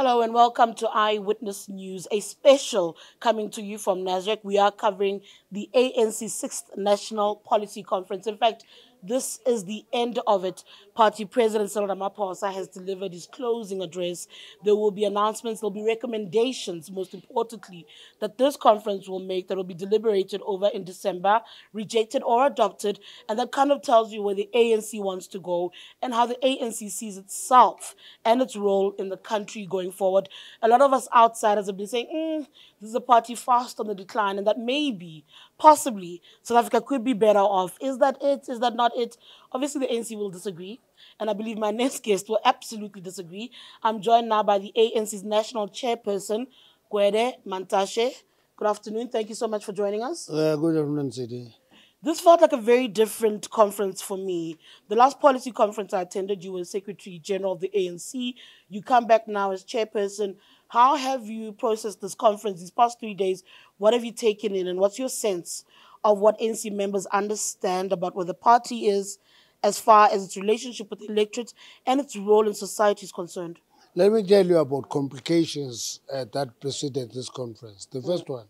Hello and welcome to Eyewitness News, a special coming to you from Nasrec. We are covering the ANC 6th National Policy Conference. In fact, this is the end of it. Party President Cyril Ramaphosa has delivered his closing address. There will be announcements, there will be recommendations, most importantly, that this conference will make, that will be deliberated over in December, rejected or adopted, and that kind of tells you where the ANC wants to go and how the ANC sees itself and its role in the country going forward. A lot of us outsiders have been saying, this is a party fast on the decline, and that maybe, possibly, South Africa could be better off. Is that it? Is that not it? Obviously, the ANC will disagree, and I believe my next guest will absolutely disagree. I'm joined now by the ANC's national chairperson, Gwede Mantashe. Good afternoon. Thank you so much for joining us. Good afternoon, Tshidi. This felt like a very different conference for me. The last policy conference I attended, you were Secretary General of the ANC. You come back now as chairperson. How have you processed this conference these past 3 days? What have you taken in, and what's your sense of what ANC members understand about where the party is as far as its relationship with the electorate and its role in society is concerned? Let me tell you about complications that preceded this conference. The first one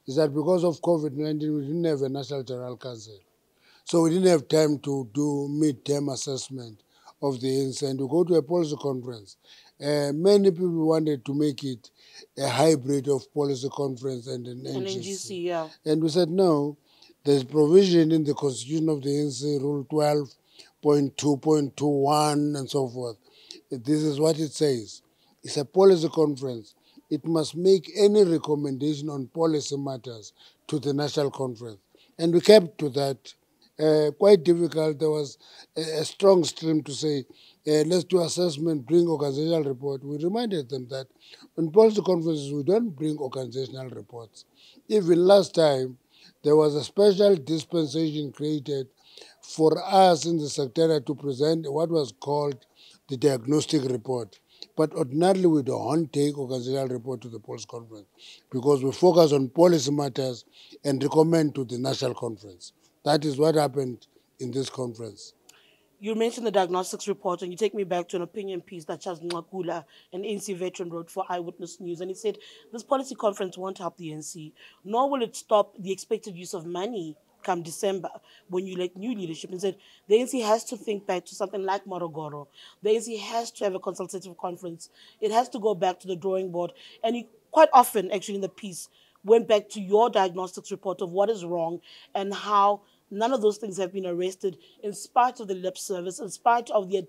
is that because of COVID-19, we didn't have a National General Council. So we didn't have time to do mid-term assessment of the ANC and to go to a policy conference. Many people wanted to make it a hybrid of policy conference and an NGC. Yeah. And we said, no, there's provision in the constitution of the ANC, Rule 12.2.21 and so forth. This is what it says. It's a policy conference. It must make any recommendation on policy matters to the national conference. And we kept to that. Quite difficult. There was a strong stream to say, let's do assessment, bring organizational report. We reminded them that on policy conferences, we don't bring organizational reports. Even last time, there was a special dispensation created for us in the secretariat to present what was called the diagnostic report. But ordinarily, we don't take organizational report to the policy conference because we focus on policy matters and recommend to the national conference. That is what happened in this conference. You mentioned the diagnostics report, and you take me back to an opinion piece that Charles Ngakula, an ANC veteran, wrote for Eyewitness News. And he said, this policy conference won't help the ANC, nor will it stop the expected use of money come December when you elect new leadership. And said, the ANC has to think back to something like Morogoro. The ANC has to have a consultative conference. It has to go back to the drawing board. And he quite often, actually, in the piece, went back to your diagnostics report of what is wrong and how none of those things have been arrested in spite of the lip service, in spite of the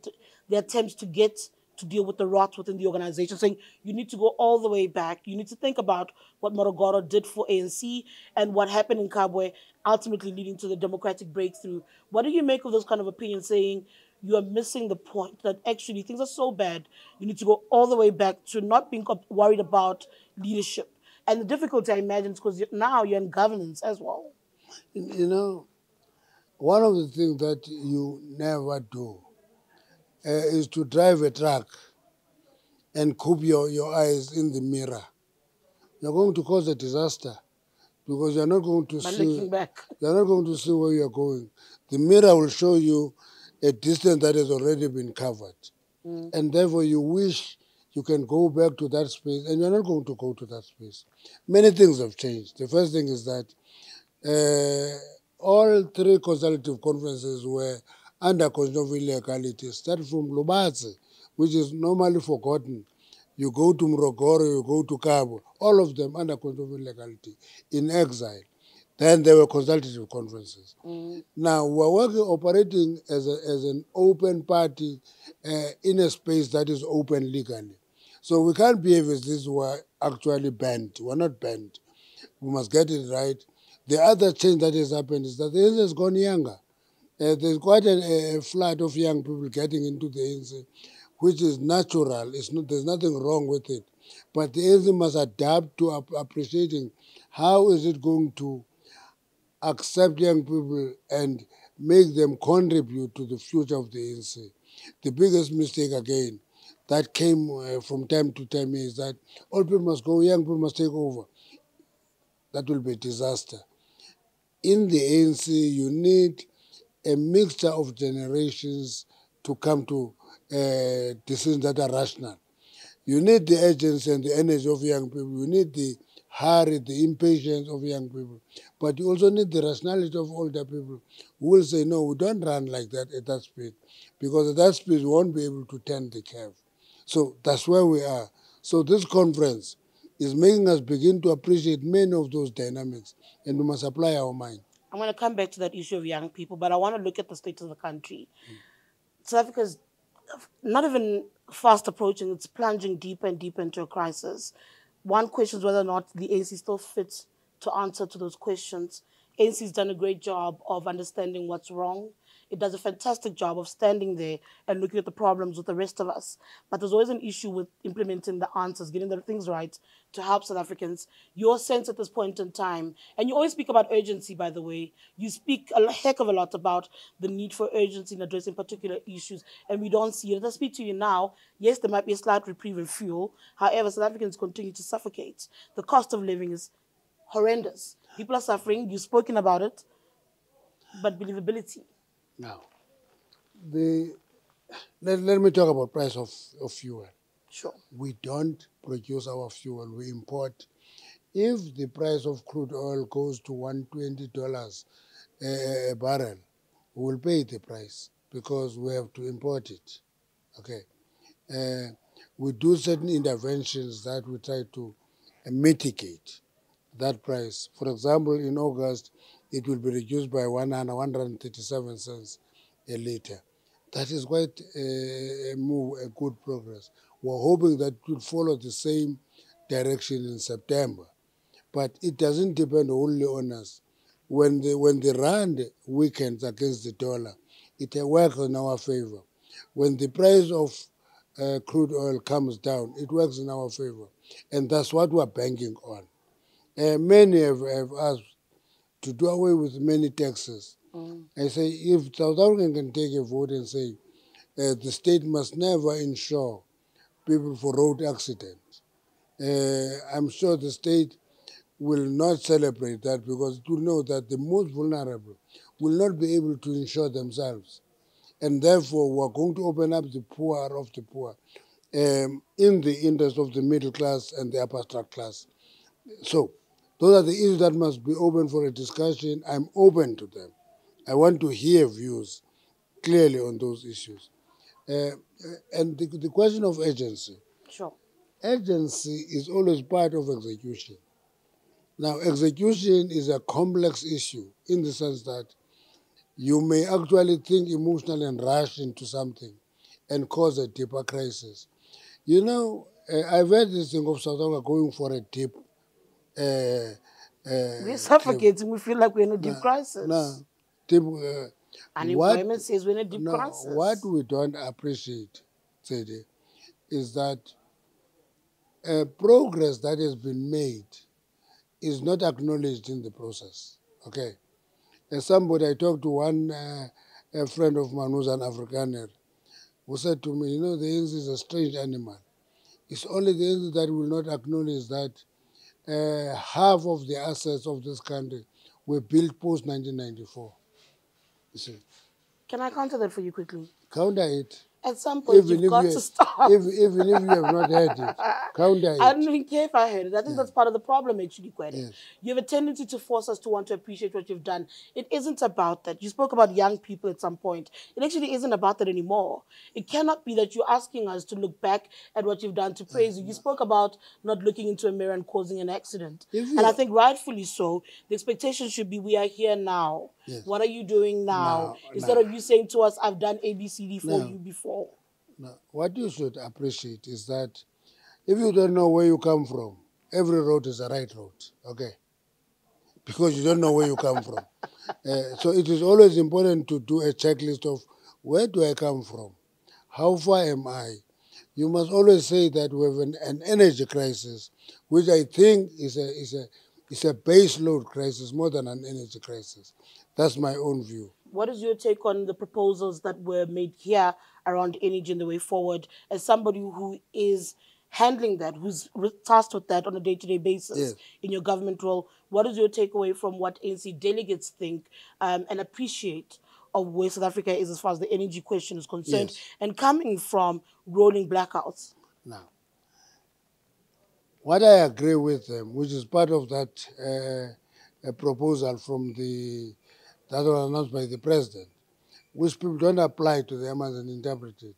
attempts to get to deal with the rot within the organization, saying you need to go all the way back. You need to think about what Morogoro did for ANC and what happened in Kabwe, ultimately leading to the democratic breakthrough. What do you make of those kind of opinions saying you are missing the point, that actually things are so bad, you need to go all the way back to not being worried about leadership? And the difficulty, I imagine, is because now you're in governance as well. You know, one of the things that you never do is to drive a truck and coop your eyes in the mirror. You're going to cause a disaster because you're not going to see. You're not going to see where you're going. The mirror will show you a distance that has already been covered, and therefore you wish you can go back to that space, and you're not going to go to that space. Many things have changed. The first thing is that all three consultative conferences were under constitutional illegality, starting from Lubatse, which is normally forgotten. You go to Morogoro, you go to Cabo, all of them under constitutional illegality, in exile. Then there were consultative conferences. Now, we're operating as an open party in a space that is open legally. So we can't behave as if we're actually banned. We're not banned. We must get it right. The other change that has happened is that the ANC has gone younger. There's quite a flood of young people getting into the ANC, which is natural. There's nothing wrong with it. But the ANC must adapt to appreciating how is it going to accept young people and make them contribute to the future of the ANC. The biggest mistake, again, that came from time to time is that all people must go, young people must take over. That will be a disaster. In the ANC, you need a mixture of generations to come to decisions that are rational. You need the urgency and the energy of young people. You need the hurry, the impatience of young people. But you also need the rationality of older people who will say, no, we don't run like that at that speed. Because at that speed, we won't be able to turn the curve. So that's where we are. So this conference is making us begin to appreciate many of those dynamics, and we must apply our mind. I'm going to come back to that issue of young people, but I want to look at the state of the country. South Africa's not even fast approaching, it's plunging deeper and deeper into a crisis. One questions whether or not the ANC still fits to answer to those questions. ANC's done a great job of understanding what's wrong. It does a fantastic job of standing there and looking at the problems with the rest of us. But there's always an issue with implementing the answers, getting the things right to help South Africans. Your sense at this point in time, and you always speak about urgency, by the way. You speak a heck of a lot about the need for urgency in addressing particular issues, and we don't see it. As I speak to you now, yes, there might be a slight reprieve in fuel. However, South Africans continue to suffocate. The cost of living is horrendous. People are suffering. You've spoken about it, but believability. Now, let me talk about price of fuel. Sure. We don't produce our fuel, we import. If the price of crude oil goes to $120 a barrel, we will pay the price because we have to import it. Okay. We do certain interventions that we try to mitigate that price. For example, in August, it will be reduced by 137 cents a liter. That is quite a move, a good progress. We're hoping that it will follow the same direction in September. But it doesn't depend only on us. When the rand weakens against the dollar, it works in our favor. When the price of crude oil comes down, it works in our favor. And that's what we're banking on. Many have asked to do away with many taxes. I say, if South Africa can take a vote and say the state must never insure people for road accidents, I'm sure the state will not celebrate that because it will know that the most vulnerable will not be able to insure themselves. And therefore, we're going to open up the poor of the poor in the interest of the middle class and the upper class. So, those are the issues that must be open for a discussion. I'm open to them. I want to hear views clearly on those issues. And the question of agency. Sure. Agency is always part of execution. Now, execution is a complex issue in the sense that you may actually think emotionally and rush into something and cause a deeper crisis. You know, I've heard this thing of South Africa going for a deep We're suffocating. We feel like we're in a deep crisis. No, deep, unemployment says we're in a deep crisis. What we don't appreciate, Tshidi, is that progress that has been made is not acknowledged in the process. Okay, as somebody I talked to one a friend of mine who's an Afrikaner, who said to me, you know, the ANC is a strange animal. It's only the ANC that will not acknowledge that half of the assets of this country were built post 1994. You see. Can I counter that for you quickly? Counter it. At some point, you've got to stop. Even if you have not heard it, counter it. I don't even care if I heard it. I think that's part of the problem, actually, Gwede. Yes. You have a tendency to force us to want to appreciate what you've done. It isn't about that. You spoke about young people at some point. It actually isn't about that anymore. It cannot be that you're asking us to look back at what you've done to praise you. You spoke about not looking into a mirror and causing an accident. And I think rightfully so, the expectation should be we are here now. Yes. What are you doing now? Instead of you saying to us, I've done A, B, C, D for you before. No. What you should appreciate is that if you don't know where you come from, every road is a right road, okay? Because you don't know where you come from. So it is always important to do a checklist of where do I come from? How far am I? You must always say that we have an energy crisis, which I think is a base load crisis more than an energy crisis. That's my own view. What is your take on the proposals that were made here around energy and the way forward? As somebody who is handling that, who's tasked with that on a day-to-day basis in your government role, what is your takeaway from what ANC delegates think and appreciate of where South Africa is as far as the energy question is concerned and coming from rolling blackouts? Now, What I agree with them, which is part of that proposal from that was announced by the president, which people don't apply to them as an interpret it,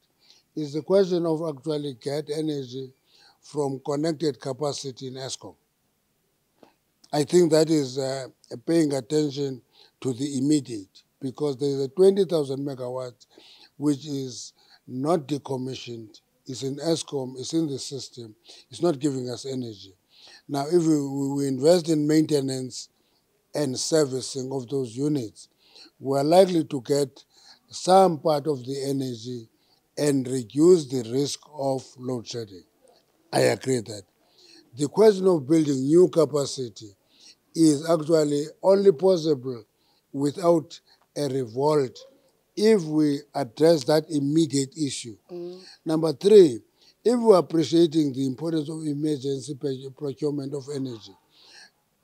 is the question of actually get energy from connected capacity in ESCOM. I think that is paying attention to the immediate, because there is a 20,000 megawatts which is not decommissioned, it's in ESCOM, it's in the system, it's not giving us energy. Now, if we invest in maintenance and servicing of those units, we are likely to get some part of the energy and reduce the risk of load shedding. I agree that. The question of building new capacity is actually only possible without a revolt if we address that immediate issue. Number three, if we are appreciating the importance of emergency procurement of energy,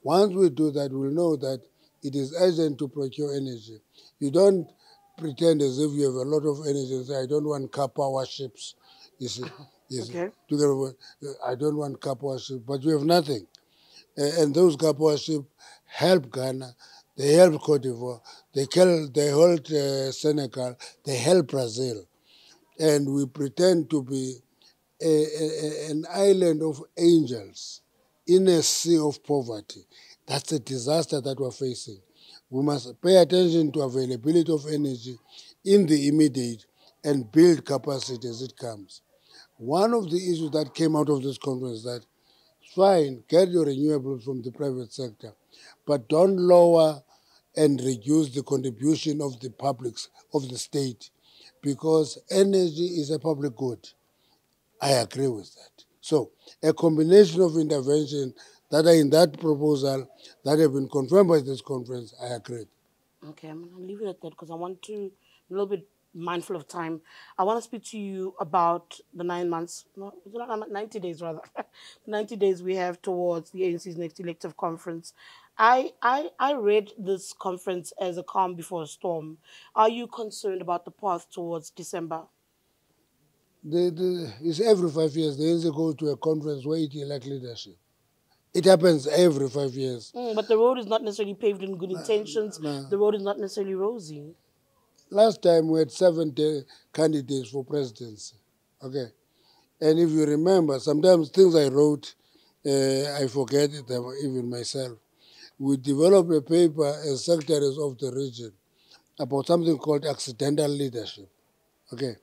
once we do that, we'll know that it is urgent to procure energy. You don't pretend as if you have a lot of energy and say, I don't want car power ships. You see, Okay. together with, I don't want car power ships, but you have nothing. And those car power ships help Ghana, they help Cote d'Ivoire, they help Senegal, they help Brazil. And we pretend to be an island of angels in a sea of poverty. That's a disaster that we're facing. We must pay attention to availability of energy in the immediate and build capacity as it comes. One of the issues that came out of this conference is that, fine, get your renewables from the private sector, but don't lower and reduce the contribution of the publics, of the state, because energy is a public good. I agree with that. So a combination of intervention that are in that proposal that have been confirmed by this conference, I agree. Okay, I'm gonna leave it at that because I want to a little bit mindful of time. I want to speak to you about the 9 months, no, it's not 90 days rather, 90 days we have towards the ANC's next elective conference. I read this conference as a calm before a storm. Are you concerned about the path towards December? It's every 5 years the ANC goes to a conference where it elect leadership. It happens every 5 years. But the road is not necessarily paved in good intentions. No. The road is not necessarily rosy. Last time we had 70 candidates for presidency. Okay. And if you remember, sometimes things I wrote, I forget it even myself. We developed a paper as secretaries of the region about something called accidental leadership. Okay.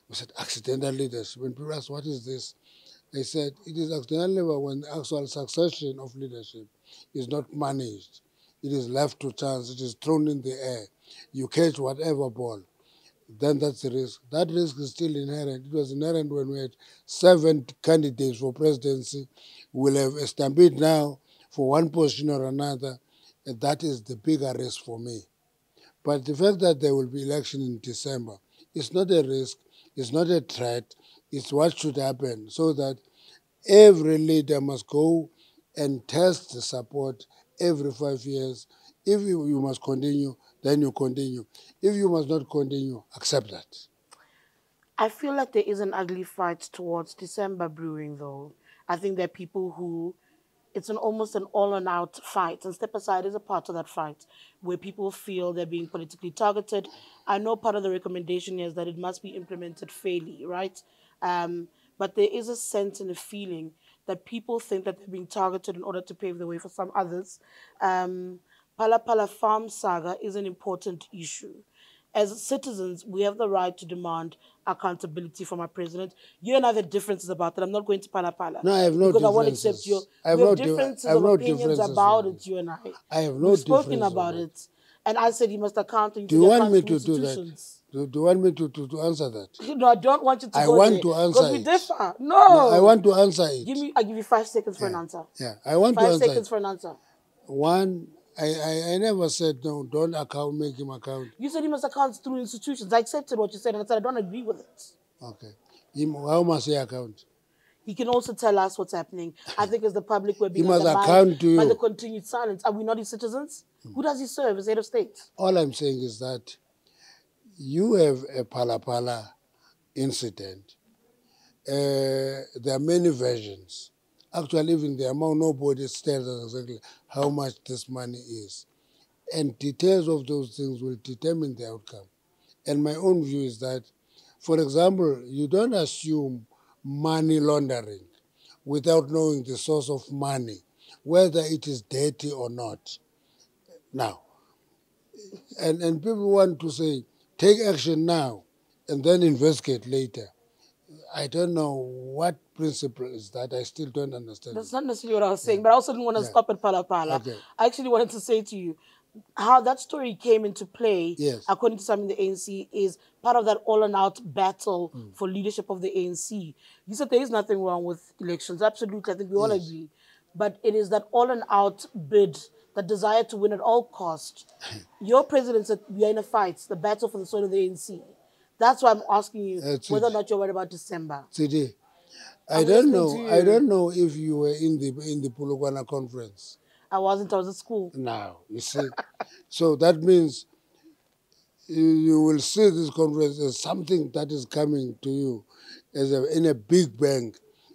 We said accidental leadership. When people asked, what is this? I said, it is accidental leadership when the actual succession of leadership is not managed. It is left to chance. It is thrown in the air. You catch whatever ball. Then that's the risk. That risk is still inherent. It was inherent when we had 7 candidates for presidency. We'll have a stampede now for one position or another. And that is the bigger risk for me. But the fact that there will be election in December, it's not a risk, it's not a threat, it's what should happen, so that every leader must go and test the support every 5 years. If you must continue, then you continue. If you must not continue, accept that. I feel like there is an ugly fight towards December brewing, though. I think there are people who it's almost an all-on-out fight, and Step Aside is a part of that fight, where people feel they're being politically targeted. I know part of the recommendation is that it must be implemented fairly, right? But there is a sense and a feeling that people think that they're being targeted in order to pave the way for some others. Pala Pala Farm saga is an important issue. As citizens, we have the right to demand accountability from our president. You and I have differences about that. I'm not going to pala pala. No, I have no because differences. I won't accept your. I have We have no differences I have of no opinions differences about on it, you and I. I have no We've spoken difference about on it. And I said he must account and Do take you want account me for to do that? institutions. Do you want me to answer that? No, I don't want you to I go want there. to answer Because we it. differ. No, I No. want to answer it. I give you 5 seconds for an Yeah, answer. yeah. I want to 5 answer seconds it. for an answer. One, I never said no. Don't make him account. You said he must account through institutions. I accepted what you said and I said I don't agree with it. Okay. How must he account? He can also tell us what's happening. I think as the public we're He being must undermined account to by the you. continued silence. Are we not his citizens? Who does he serve as head of state? All I'm saying is that you have a Pala Pala incident. There are many versions. Actually, even the amount, nobody tells us exactly how much this money is. And details of those things will determine the outcome. And my own view is that, for example, you don't assume money laundering without knowing the source of money, whether it is dirty or not. Now, and people want to say, take action now and then investigate later. I don't know what principle is that. I still don't understand That's it. not necessarily what I was saying, but I also didn't want to Yeah. stop at Pala Pala. Okay. I actually wanted to say to you how that story came into play, Yes. according to some in the ANC, is part of that all and out battle for leadership of the ANC. You said there is nothing wrong with elections. Absolutely. I think we all Yes. agree. But it is that all and out bid, that desire to win at all cost. Your president said we are in a fight, the battle for the soul of the ANC. That's why I'm asking you That's whether or it. not you're worried about December. Today, I I'm don't listening to know. I you. don't know if you were in the Polokwane conference. I wasn't. I was at school. Now you see, so that means you will see this conference as something that is coming to you as in a big bang.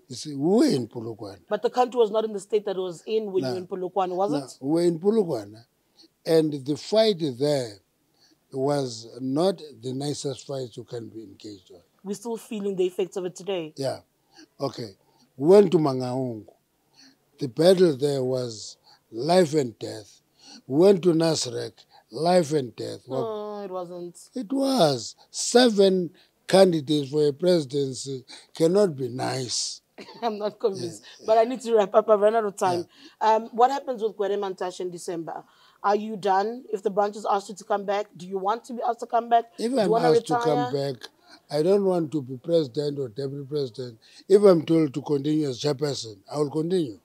You see, we were in Polokwane. But the country was not in the state that it was in when you were in Polokwane, was No, it? we were in Polokwane, and the fight there was not the nicest fight you can be engaged on. We're still feeling the effects of it today. Yeah. Okay. We went to Mangaung. The battle there was life and death. We went to Nasrek, life and death. No, it wasn't. It was 7 candidates for a presidency cannot be nice. I'm not convinced. But I need to wrap up. I've run out of time. What happens with Gwede Mantashe in December? Are you done? If the branches asked you to come back, do you want to be asked to come back? If Do you I'm want asked to to come retire? back, I don't want to be president or deputy president. If I'm told to continue as chairperson, I will continue.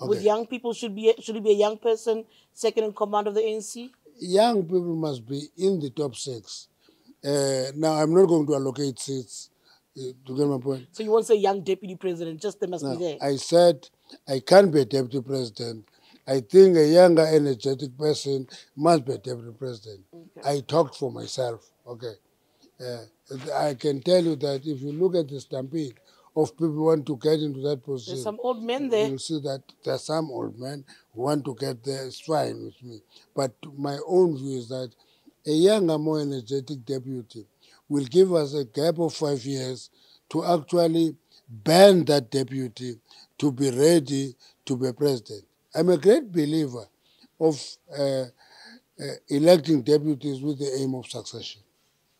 With Okay. young people, should it be a young person second in command of the ANC? Young people must be in the top 6. Now, I'm not going to allocate seats, to get my point. So you won't say young deputy president, just they must be Now, there. I said I can't be a deputy president. I think a younger, energetic person must be a deputy president. Okay. I talked for myself. Okay. I can tell you that if you look at the stampede of people who want to get into that position, There's some old men there. you'll see that there are some old men who want to get there. It's fine with me. But my own view is that a younger, more energetic deputy will give us a gap of 5 years to actually ban that deputy to be ready to be president. I'm a great believer of electing deputies with the aim of succession.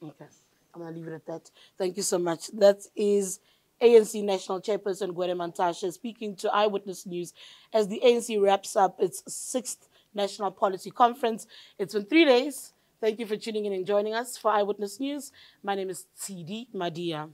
Okay. I'm going to leave it at that. Thank you so much. That is ANC National Chairperson Gwede Mantashe speaking to Eyewitness News as the ANC wraps up its 6th National Policy Conference. It's been 3 days. Thank you for tuning in and joining us for Eyewitness News. My name is Tshidi Madia.